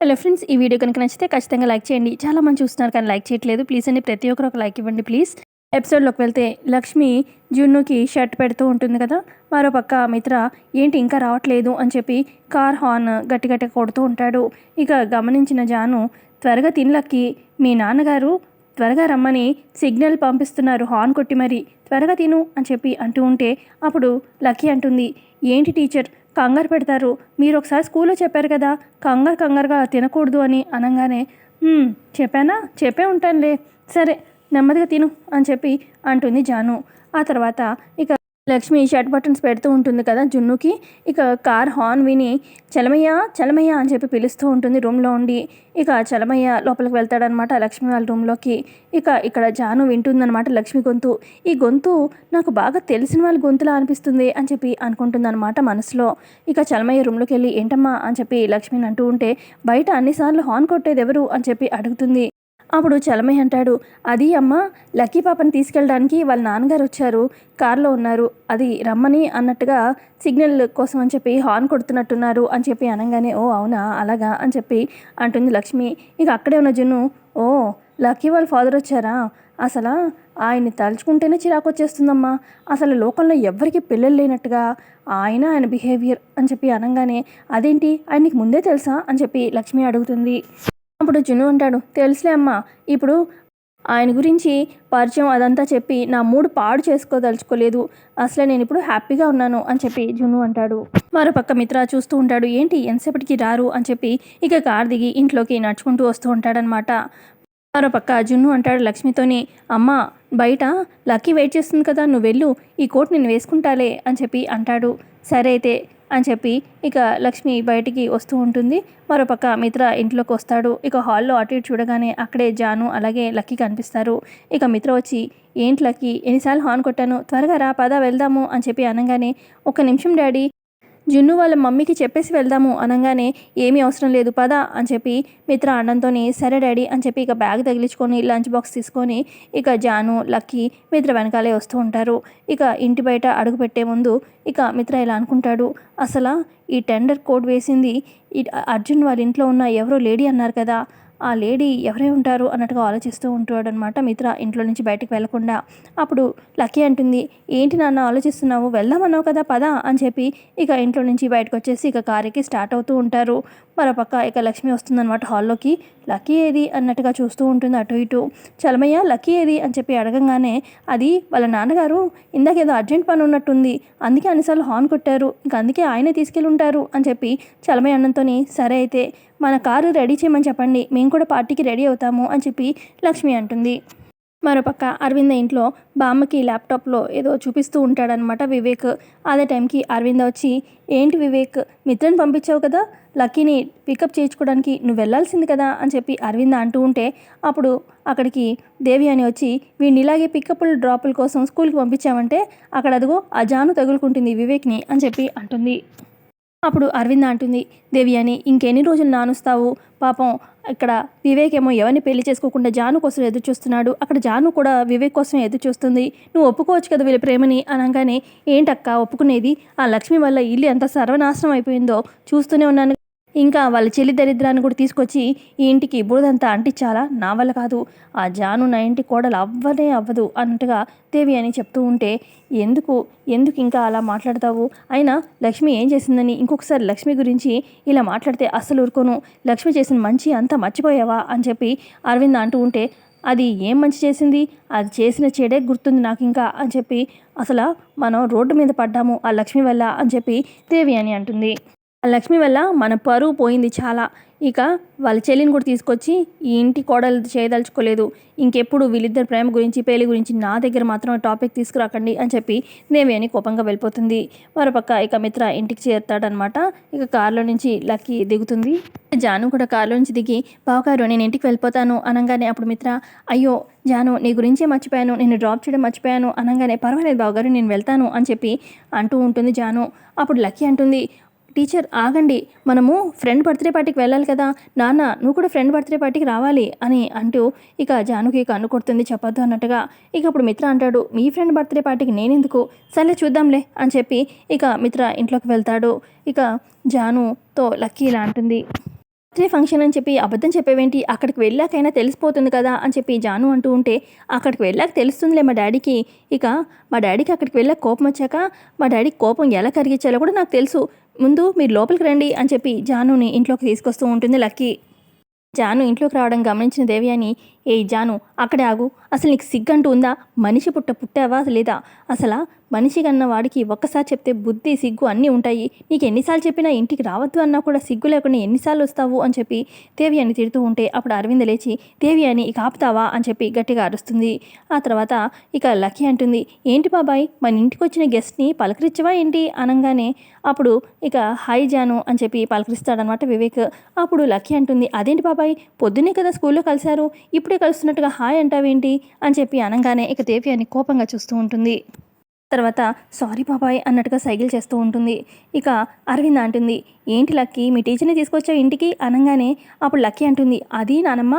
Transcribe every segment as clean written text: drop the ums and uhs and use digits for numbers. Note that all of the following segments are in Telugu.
హలో ఫ్రెండ్స్, ఈ వీడియో కనుక నచ్చితే ఖచ్చితంగా లైక్ చేయండి. చాలా మంది చూస్తున్నారు కానీ లైక్ చేయట్లేదు. ప్లీజ్ అండి, ప్రతి ఒక్కరు ఒక లైక్ ఇవ్వండి ప్లీజ్. ఎపిసోడ్లోకి వెళ్తే లక్ష్మి జున్నుకి షర్ట్ పెడుతూ ఉంటుంది కదా. మరోపక్క మిత్ర ఏంటి ఇంకా రావట్లేదు అని చెప్పి కార్ హార్న్ గట్టి గట్టిగా కొడుతూ ఉంటాడు. ఇక గమనించిన జాను, త్వరగా తినలక్కి, మీ నాన్నగారు త్వరగా రమ్మని సిగ్నల్ పంపిస్తున్నారు హార్న్ కొట్టి మరి, త్వరగా తిను అని చెప్పి అంటూ ఉంటే అప్పుడు లక్కీ అంటుంది, ఏంటి టీచర్ కంగారు పెడతారు, మీరు ఒకసారి స్కూల్లో చెప్పారు కదా కంగారుగా తినకూడదు అని అనగానే, చెప్పే ఉంటానులే, సరే నెమ్మదిగా తిను అని చెప్పి అంటుంది జాను. ఆ తర్వాత ఇక లక్ష్మి షర్ట్ బటన్స్ పెడుతూ ఉంటుంది కదా జున్నుకి. ఇక కార్ హార్న్ విని చలమయ్య అని చెప్పి పిలుస్తూ ఉంటుంది రూమ్లో ఉండి. ఇక చలమయ్య లోపలికి వెళ్తాడనమాట లక్ష్మి వాళ్ళ రూమ్లోకి. ఇక ఇక్కడ జాను వింటుందన్నమాట లక్ష్మి గొంతు. ఈ గొంతు నాకు బాగా తెలిసిన వాళ్ళ గొంతులా అనిపిస్తుంది అని చెప్పి అనుకుంటుందన్నమాట మనసులో. ఇక చలమయ్య రూమ్లోకి వెళ్ళి ఏంటమ్మా అని చెప్పి లక్ష్మిని అంటూ ఉంటే, బయట అన్నిసార్లు హార్న్ కొట్టేది ఎవరు అని చెప్పి అడుగుతుంది. అప్పుడు చలమయ్య అంటాడు, అది అమ్మ, లక్కీ పాపని తీసుకెళ్ళడానికి వాళ్ళ నాన్నగారు వచ్చారు, కారులో ఉన్నారు, అది రమ్మని అన్నట్టుగా సిగ్నల్ కోసం అని చెప్పి హార్న్ కొడుతున్నట్టున్నారు అని చెప్పి అనగానే, ఓ అవునా అలాగా అని చెప్పి అంటుంది లక్ష్మి. ఇక అక్కడే ఉన్న జున్ను, ఓ లక్కీ వాళ్ళ ఫాదర్ వచ్చారా, అసలు ఆయన్ని తలుచుకుంటేనే చిరాకు వచ్చేస్తుందమ్మా, అసలు లోకంలో ఎవ్వరికి పిల్లలు లేనట్టుగా ఆయన బిహేవియర్ అని చెప్పి అనగానే, అదేంటి ఆయనకి ముందే తెలుసా అని చెప్పి లక్ష్మి అడుగుతుంది. అప్పుడు జున్ను అంటాడు, తెలుసులే అమ్మా, ఇప్పుడు ఆయన గురించి పరిచయం అదంతా చెప్పి నా మూడు పాడు చేసుకోదలుచుకోలేదు, అసలే నేను ఇప్పుడు హ్యాపీగా ఉన్నాను అని చెప్పి జున్ను అంటాడు. మరోపక్క మిత్ర చూస్తూ ఉంటాడు, ఏంటి ఎంతసేపటికి రారు అని చెప్పి ఇక కార్ దిగి ఇంట్లోకి నడుచుకుంటూ వస్తూ ఉంటాడనమాట. మరోపక్క జున్ను అంటాడు లక్ష్మితోని, అమ్మ బయట లక్కీ వెయిట్ చేస్తుంది కదా, నువ్వు వెళ్ళు, ఈ కోట్ నేను వేసుకుంటాలే అని చెప్పి అంటాడు. సరే అయితే అని చెప్పి ఇక లక్ష్మి బయటికి వస్తూ ఉంటుంది. మరోపక్క మిత్ర ఇంట్లోకి వస్తాడు. ఇక హాల్లో అటు ఇటు చూడగానే అక్కడే జాను అలాగే లక్కీ కనిపిస్తారు. ఇక మిత్ర వచ్చి, ఏంటి లక్కీ ఎన్నిసార్లు హార్న్ కొట్టాను, త్వరగా రా పద వెళ్దాము అని చెప్పి అనగానే, ఒక్క నిమిషం డాడీ, జున్ను వాళ్ళ మమ్మీకి చెప్పేసి వెళ్దాము అనగానే, ఏమీ అవసరం లేదు పద అని చెప్పి మిత్ర అనడంతో, సరే డాడీ అని చెప్పి ఇక బ్యాగ్ తగిలించుకొని లంచ్ బాక్స్ తీసుకొని ఇక జాను లక్కీ మిత్ర వెనకాలే వస్తూ ఉంటారు. ఇక ఇంటి బయట అడుగు పెట్టే ముందు ఇక మిత్ర ఇలా అనుకుంటాడు, అసలు ఈ టెండర్ కోడ్ వేసింది ఈ అర్జున్ వాళ్ళ ఇంట్లో ఉన్న ఎవరో లేడీ అన్నారు కదా, ఆ లేడీ ఎవరై ఉంటారు అన్నట్టుగా ఆలోచిస్తూ ఉంటాడనమాట మిత్ర ఇంట్లో నుంచి బయటకు వెళ్లకుండా. అప్పుడు లక్కీ అంటుంది, ఏంటి నాన్న ఆలోచిస్తున్నావు, వెళ్దామన్నావు కదా పద అని చెప్పి ఇక ఇంట్లో నుంచి బయటకు వచ్చేసి ఇక కారుకి స్టార్ట్ అవుతూ ఉంటారు. మరోపక్క ఇక లక్ష్మి వస్తుందన్నమాట హాల్లోకి. లక్కీ ఏది అన్నట్టుగా చూస్తూ ఉంటుంది అటు ఇటు. చలమయ్య లక్కీ ఏది అని చెప్పి అడగంగానే, అది వాళ్ళ నాన్నగారు ఇందాకేదో అర్జెంట్ పని ఉన్నట్టుంది, అందుకే అన్నిసార్లు హార్న్ కొట్టారు, ఇంక అందుకే ఆయనే తీసుకెళ్ళి ఉంటారు అని చెప్పి చలమయ్య అన్నంతో, సరే అయితే మన కారు రెడీ చేయమని చెప్పండి, మేము కూడా పార్టీకి రెడీ అవుతాము అని చెప్పి లక్ష్మి అంటుంది. మరోపక్క అరవింద ఇంట్లో బామ్మకి ల్యాప్టాప్లో ఏదో చూపిస్తూ ఉంటాడనమాట వివేక్. అదే టైంకి అరవింద వచ్చి, ఏంటి వివేక్, మిత్రని పంపించావు కదా, లక్కీని పికప్ చేయించుకోవడానికి నువ్వు వెళ్ళాల్సింది కదా అని చెప్పి అరవింద అంటూ ఉంటే, అప్పుడు అక్కడికి దేవి అని వచ్చి, వీడిని ఇలాగే పికప్లు డ్రాపుల కోసం స్కూల్కి పంపించామంటే అక్కడ అదిగో ఆ జాను తగులుకుంటుంది వివేక్ని అని చెప్పి అంటుంది. అప్పుడు అరవింద అంటుంది, దేవి అని, ఇంకెన్ని రోజులు నానుస్తావు, పాపం ఇక్కడ వివేక్ ఏమో ఎవరిని పెళ్లి చేసుకోకుండా జాను కోసం ఎదురు చూస్తున్నాడు, అక్కడ జాను కూడా వివేక్ కోసం ఎదురు చూస్తుంది, నువ్వు ఒప్పుకోవచ్చు కదా వీళ్ళ ప్రేమని అనగానే, ఏంటక్క ఒప్పుకునేది, ఆ లక్ష్మి వల్ల ఇల్లు ఎంత సర్వనాశనం అయిపోయిందో చూస్తూనే ఉన్నాను, ఇంకా వాళ్ళ చెల్లి దరిద్రాన్ని కూడా తీసుకొచ్చి ఈ ఇంటికి బురదంతా అంటించాలా, నా వల్ల కాదు, ఆ జాను నా ఇంటి కోడలు అవ్వదు అన్నట్టుగా దేవి అని చెప్తూ ఉంటే, ఎందుకు ఇంకా అలా మాట్లాడతావు, అయినా లక్ష్మి ఏం చేసిందని ఇంకొకసారి లక్ష్మి గురించి ఇలా మాట్లాడితే అస్సలు ఊరుకోను, లక్ష్మి చేసిన మంచి అంతా మర్చిపోయావా అని చెప్పి అరవింద్ అంటూ ఉంటే, అది ఏం మంచి చేసింది, అది చేసిన చెడే గుర్తుంది నాకు ఇంకా అని చెప్పి, అసలు మనం రోడ్డు మీద పడ్డాము ఆ లక్ష్మి వల్ల అని చెప్పి దేవి అని అంటుంది. ఆ లక్ష్మి వల్ల మన పరువు పోయింది చాలా, ఇక వాళ్ళ చెల్లిని కూడా తీసుకొచ్చి ఈ ఇంటి కోడలు చేయదలుచుకోలేదు, ఇంకెప్పుడు వీళ్ళిద్దరు ప్రేమ గురించి పెళ్లి గురించి నా దగ్గర మాత్రం టాపిక్ తీసుకురాకండి అని చెప్పి దేవి అని కోపంగా వెళ్ళిపోతుంది. మరోపక్క ఇక మిత్ర ఇంటికి చేరుతాడనమాట. ఇక కారులో నుంచి లక్కీ దిగుతుంది. జాను కూడా కారులో నుంచి దిగి, బావగారు నేను ఇంటికి వెళ్ళిపోతాను అనగానే, అప్పుడు మిత్ర, అయ్యో జాను నీ గురించే మర్చిపోయాను, నేను డ్రాప్ చేయడం మర్చిపోయాను అనగానే, పర్వాలేదు బావగారు నేను వెళ్తాను అని చెప్పి అంటూ ఉంటుంది జాను. అప్పుడు లక్కీ అంటుంది, టీచర్ ఆగండి, మనము ఫ్రెండ్ బర్త్డే పార్టీకి వెళ్ళాలి కదా, నాన్న నువ్వు కూడా ఫ్రెండ్ బర్త్డే పార్టీకి రావాలి అని అంటూ ఇక జానుకి కన్ను కొడుతుంది చెప్పొద్దు అన్నట్టుగా. ఇక అప్పుడు మిత్ర అంటాడు, మీ ఫ్రెండ్ బర్త్డే పార్టీకి నేనెందుకు, సర్లే చూద్దాంలే అని చెప్పి ఇక మిత్ర ఇంట్లోకి వెళ్తాడు. ఇక జానుతో లక్కీ ఇలా అంటుంది, బర్త్డే ఫంక్షన్ అని చెప్పి అబద్ధం చెప్పేవేంటి, అక్కడికి వెళ్ళాకైనా తెలిసిపోతుంది కదా అని చెప్పి జాను అంటూ ఉంటే, అక్కడికి వెళ్ళాక తెలుస్తుందిలే మా డాడీకి. ఇక మా డాడీకి అక్కడికి వెళ్ళాక కోపం వచ్చాక మా డాడీకి కోపం ఎలా కరిగించాలో కూడా నాకు తెలుసు. ముందు మీరు లోపలికి రండి అని చెప్పి జానుని ఇంట్లోకి తీసుకొస్తూ ఉంటుంది లక్కీ. జాను ఇంట్లోకి రావడం గమనించిన దేవయాని, ఏయ్ జాను అక్కడే ఆగు, అసలు నీకు సిగ్గంటూ ఉందా, మనిషి పుట్టావా లేదా, అసలు మనిషి కన్న వాడికి ఒక్కసారి చెప్తే బుద్ధి సిగ్గు అన్నీ ఉంటాయి, నీకు ఎన్నిసార్లు చెప్పినా ఇంటికి రావద్దు అన్నా కూడా సిగ్గు లేకుండా ఎన్నిసార్లు వస్తావు అని చెప్పి దేవయాని తిడుతూ ఉంటే, అప్పుడు అరవింద్ లేచి దేవయాని ఇక ఆపుతావా అని చెప్పి గట్టిగా అరుస్తుంది. ఆ తర్వాత ఇక లక్కీ అంటుంది, ఏంటి బాబాయ్ మన ఇంటికి వచ్చిన గెస్ట్ని పలకరించవా ఏంటి అనగానే, అప్పుడు ఇక హాయ్ జాను అని చెప్పి పలకరిస్తాడనమాట వివేక్. అప్పుడు లక్కీ అంటుంది, అదేంటి బాబాయ్ పొద్దున్నే కదా స్కూల్లో కలిశారు, ఇప్పుడే కలుస్తున్నట్టుగా హాయ్ అంటావేంటి అని చెప్పి అనగానే ఇక దేవయాని కోపంగా చూస్తూ ఉంటుంది. తర్వాత సారీ బాబాయ్ అన్నట్టుగా సైకిల్ చేస్తూ ఉంటుంది. ఇక అరవింద్ అంటుంది, ఏంటి లక్కీ మీ టీచర్ని తీసుకొచ్చావు ఇంటికి అనగానే, అప్పుడు లక్కీ అంటుంది, అది నానమ్మ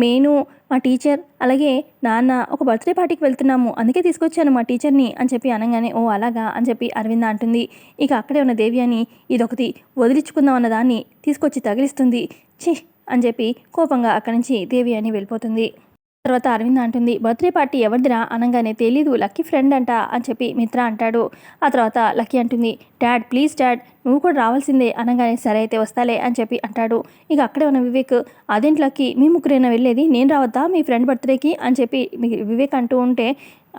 నేను మా టీచర్ అలాగే నాన్న ఒక బర్త్డే పార్టీకి వెళ్తున్నాము, అందుకే తీసుకొచ్చాను మా టీచర్ని అని చెప్పి అనగానే, ఓ అలాగా అని చెప్పి అరవింద అంటుంది. ఇక అక్కడే ఉన్న దేవ్యాని ఇదొకటి వదిలించుకుందాం అన్న దాన్ని తీసుకొచ్చి తగిలిస్తుంది. ఛీ అని చెప్పి కోపంగా అక్కడి నుంచి దేవ్యాని వెళ్ళిపోతుంది. తర్వాత అరవింద్ అంటుంది, బర్త్డే పార్టీ ఎవరిదిరా అనగానే, తెలీదు లక్కీ ఫ్రెండ్ అంట అని చెప్పి మిత్ర అంటాడు. ఆ తర్వాత లక్కీ అంటుంది, డాడ్ ప్లీజ్ డాడ్ నువ్వు కూడా రావాల్సిందే అనగానే, సరే అయితే వస్తాలే అని చెప్పి అంటాడు. ఇక అక్కడే ఉన్న వివేక్, అదేంటి లక్కీ మీ ముగ్గురైనా వెళ్ళేది, నేను రావద్దా మీ ఫ్రెండ్ బర్త్డేకి అని చెప్పి వివేక్ అంటూ ఉంటే,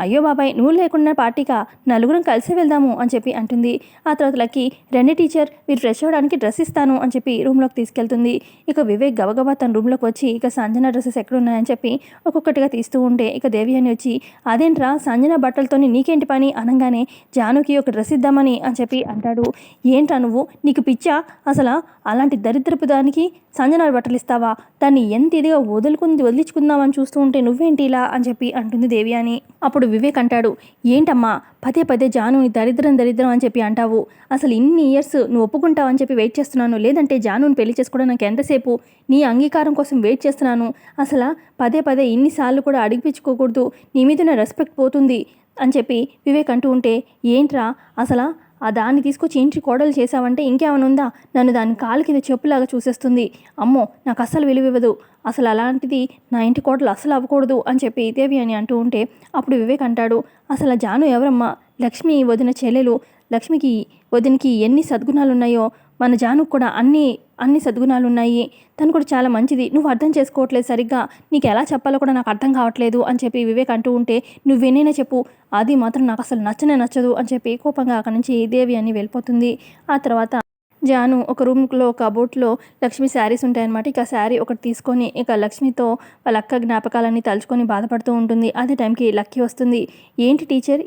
అయ్యో బాబాయ్ నువ్వు లేకుండా పార్టీకా, నలుగురం కలిసి వెళ్దాము అని చెప్పి అంటుంది. ఆ తర్వాత లక్కీ, రండి టీచర్ మీరు ఫ్రెష్ అవ్వడానికి డ్రెస్ ఇస్తాను అని చెప్పి రూమ్లోకి తీసుకెళ్తుంది. ఇక వివేక్ గబగబా తన రూమ్లోకి వచ్చి ఇక సంజన డ్రెస్సెస్ ఎక్కడున్నాయని చెప్పి ఒక్కొక్కటిగా తీస్తూ ఉంటే, ఇక దేవ్యాని వచ్చి, అదేంట్రా సంజన బట్టలతోని నీకేంటి పని అనగానే, జానుకి ఒక డ్రెస్ ఇద్దామని అని చెప్పి అంటాడు. ఏంట్రా నువ్వు నీకు పిచ్చా, అసలు అలాంటి దరిద్రపు దానికి సంజన బట్టలు ఇస్తావా, దాన్ని ఎంత ఇదిగా వదిలించుకుందామని చూస్తూ ఉంటే నువ్వేంటి ఇలా అని చెప్పి అంటుంది దేవ్యాని. అప్పుడు వివేక్ అంటాడు, ఏంటమ్మా పదే పదే జానుని దరిద్రం అని చెప్పి అంటావు, అసలు ఇన్ని ఇయర్స్ నువ్వు ఒప్పుకుంటావు అని చెప్పి వెయిట్ చేస్తున్నాను, లేదంటే జానుని పెళ్లి చేసుకోవడం నాకు ఎంతసేపు నీ అంగీకారం కోసం వెయిట్ చేస్తున్నాను, అసలు పదే పదే ఇన్నిసార్లు కూడా అడిగిపించుకోకూడదు, నీ మీద నా రెస్పెక్ట్ పోతుంది అని చెప్పి వివేక్ అంటూ ఉంటే, ఏంట్రా అసలు ఆ దాన్ని తీసుకొచ్చి ఇంటి కోడలు చేసావంటే ఇంకేమైనా ఉందా, నన్ను దాని కాలు కింద చెప్పులాగా చూసేస్తుంది, అమ్మో నాకు అస్సలు విలువివ్వదు, అసలు అలాంటిది నా ఇంటి కోడలు అస్సలు అవ్వకూడదు అని చెప్పి దేవి అని అంటూ ఉంటే, అప్పుడు వివేక్ అంటాడు, అసలు జాను ఎవరమ్మా, లక్ష్మి వదిన చెల్లెలు, లక్ష్మికి వదినకి ఎన్ని సద్గుణాలు ఉన్నాయో మన జానుకు కూడా అన్ని సద్గుణాలు ఉన్నాయి, తను కూడా చాలా మంచిది, నువ్వు అర్థం చేసుకోవట్లేదు సరిగ్గా, నీకు ఎలా చెప్పాలో కూడా నాకు అర్థం కావట్లేదు అని చెప్పి వివేక్ అంటూ ఉంటే, నువ్వేనైనా చెప్పు అది మాత్రం నాకు అసలు నచ్చదు అని చెప్పి కోపంగా అక్కడి నుంచి దేవి అని వెళ్ళిపోతుంది. ఆ తర్వాత జాను ఒక రూమ్లో ఒక బోట్లో లక్ష్మి శారీస్ ఉంటాయన్నమాట. ఇక శారీ ఒకటి తీసుకొని ఇక లక్ష్మితో వాళ్ళ అక్క జ్ఞాపకాలన్నీ తలుచుకొని బాధపడుతూ ఉంటుంది. అదే టైంకి లక్కీ వస్తుంది. ఏంటి టీచర్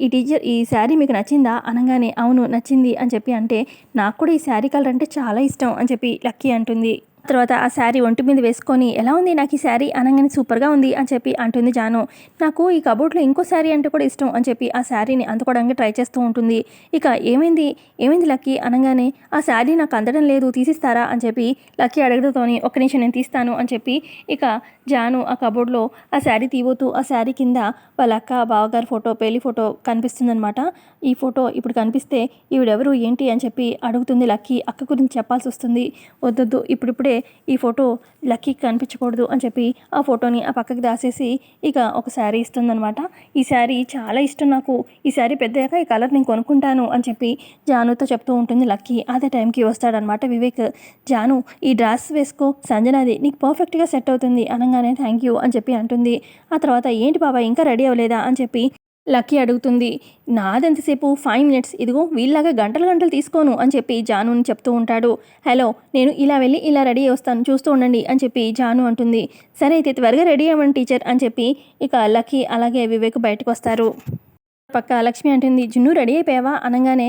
ఈ శారీ మీకు నచ్చిందా అనగానే, అవును నచ్చింది అని చెప్పి అంటే, నాకు కూడా ఈ శారీ కలర్ అంటే చాలా ఇష్టం అని చెప్పి లక్కీ అంటుంది. తర్వాత ఆ శారీ ఒంటి మీద వేసుకొని, ఎలా ఉంది నాకు ఈ శారీ అనగానే, సూపర్గా ఉంది అని చెప్పి అంటుంది జాను. నాకు ఈ కబోర్డ్లో ఇంకో శారీ అంటే కూడా ఇష్టం అని చెప్పి ఆ శారీని అందుకోవడానికి ట్రై చేస్తూ ఉంటుంది. ఇక ఏమైంది లక్కీ అనగానే, ఆ శారీ నాకు అందడం లేదు తీసిస్తారా అని చెప్పి లక్కీ అడగడంతోని, ఒక్క నిమిషం నేను తీస్తాను అని చెప్పి ఇక జాను ఆ కబోర్డ్లో ఆ శారీ తీయబోతూ ఆ శారీ కింద వాళ్ళ అక్క బావగారి ఫోటో పెళ్లి ఫోటో కనిపిస్తుందనమాట. ఈ ఫోటో ఇప్పుడు కనిపిస్తే ఈవిడెవరు ఏంటి అని చెప్పి అడుగుతుంది లక్కీ. అక్క గురించి చెప్పాల్సి వస్తుంది. వద్దొద్దు ఇప్పుడిప్పుడే ఈ ఫోటో లక్కీకి కనిపించకూడదు అని చెప్పి ఆ ఫోటోని ఆ పక్కకి దాసేసి ఇక ఒక శారీ ఇస్తుందనమాట. ఈ శారీ చాలా ఇష్టం నాకు, ఈ శారీ పెద్దయ్యాక ఈ కలర్ నేను కొనుక్కుంటాను అని చెప్పి జానుతో చెప్తూ ఉంటుంది లక్కీ. అదే టైంకి వస్తాడనమాట వివేక్. జాను ఈ డ్రెస్ వేసుకో సంజనాది, నీకు పర్ఫెక్ట్గా సెట్ అవుతుంది అనగానే, థ్యాంక్ యూ అని చెప్పి అంటుంది. ఆ తర్వాత ఏంటి బాబా ఇంకా రెడీ అవ్వలేదా అని చెప్పి లక్కీ అడుగుతుంది. నాదెంతసేపు 5 minutes, ఇదిగో వీళ్ళలాగా గంటలు తీసుకోను అని చెప్పి జానుని చెప్తూ ఉంటాడు. హలో నేను ఇలా వెళ్ళి ఇలా రెడీ వస్తాను చూస్తూ ఉండండి అని చెప్పి జాను అంటుంది. సరే అయితే త్వరగా రెడీ అవ్వండి టీచర్ అని చెప్పి ఇక లక్కీ అలాగే వివేక్ బయటకు వస్తారు. పక్క లక్ష్మి అంటుంది, జున్ను రెడీ అయిపోయావా అనగానే,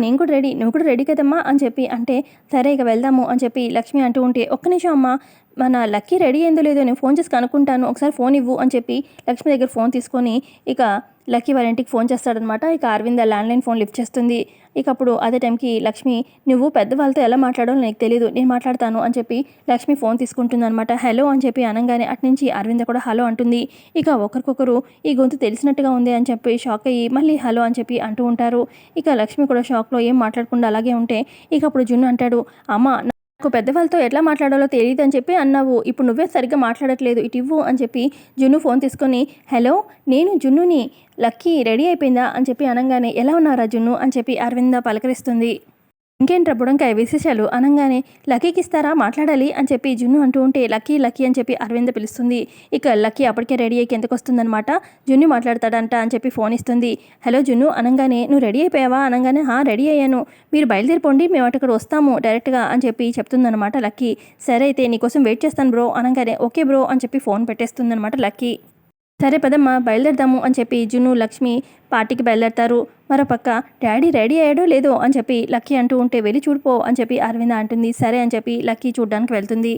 నేను కూడా రెడీ, నువ్వు కూడా రెడీ కదమ్మా అని చెప్పి అంటే, సరే ఇక వెళ్దాము అని చెప్పి లక్ష్మి అంటూ ఉంటే, ఒక్క నిమిషం అమ్మా మన లక్కీ రెడీ అయిందో లేదో నేను ఫోన్ చేసి కనుక్కుంటాను, ఒకసారి ఫోన్ ఇవ్వు అని చెప్పి లక్ష్మి దగ్గర ఫోన్ తీసుకొని ఇక లక్కీ వాళ్ళ ఇంటికి ఫోన్ చేస్తాడనమాట. ఇక అరవింద్ ల్యాండ్లైన్ ఫోన్ లిఫ్ట్ చేస్తుంది. ఇక అప్పుడు అదే టైంకి లక్ష్మి, నువ్వు పెద్దవాళ్ళతో ఎలా మాట్లాడాలో నీకు తెలియదు, నేను మాట్లాడతాను అని చెప్పి లక్ష్మి ఫోన్ తీసుకుంటుంది అనమాట. హలో అని చెప్పి అనగానే అట్నుంచి అరవింద్ కూడా హలో అంటుంది. ఇక ఒకరికొకరు ఈ గొంతు తెలిసినట్టుగా ఉంది అని చెప్పి షాక్ అయ్యి మళ్ళీ హలో అని చెప్పి అంటూ ఉంటారు. ఇక లక్ష్మి కూడా షాక్లో ఏం మాట్లాడకుండా అలాగే ఉంటే ఇక అప్పుడు జున్ను అంటాడు, అమ్మ నాకు పెద్దవాళ్ళతో ఎట్లా మాట్లాడాలో తెలియదు అని చెప్పి అన్నావు. ఇప్పుడు నువ్వే సరిగ్గా మాట్లాడట్లేదు. ఇటు ఇవ్వు అని చెప్పి జున్ను ఫోన్ తీసుకొని హలో నేను జున్నుని లక్కీ రెడీ అయిపోయిందా అని చెప్పి అనగానే ఎలా ఉన్నారా జున్ను అని చెప్పి అరవింద పలకరిస్తుంది. ఇంకేంట్రా బుడంకాయ విశేషాలు అనగానే లక్కీకి ఇస్తారా మాట్లాడాలి అని చెప్పి జున్ను అంటూ ఉంటే లక్కీ లక్కీ అని చెప్పి అరవింద పిలుస్తుంది. ఇక లక్కీ అప్పటికే రెడీ అయ్యి కిందకు వస్తుందనమాట. జున్ను మాట్లాడతాడంట అని చెప్పి ఫోన్ ఇస్తుంది. హలో జున్ను అనగానే నువ్వు రెడీ అయిపోయావా అనగానే రెడీ అయ్యాను, మీరు బయలుదేరిపోండి మేము అక్కడ వస్తాము డైరెక్ట్గా అని చెప్పి చెప్తుందనమాట లక్కీ. సరే అయితే నీకోసం వెయిట్ చేస్తాను బ్రో అనగానే ఓకే బ్రో అని చెప్పి ఫోన్ పెట్టేస్తుందనమాట లక్కీ. సరే పదమ్మా బయలుదేరదాము అని చెప్పి జున్ను లక్ష్మి పార్టీకి బయలుదేరతారు. మరోపక్క డాడీ రెడీ అయ్యాడో లేదో అని చెప్పి లక్కీ అంటూ ఉంటే వెళ్ళి చూడిపో అని చెప్పి అరవింద అంటుంది. సరే అని చెప్పి లక్కీ చూడ్డానికి వెళ్తుంది.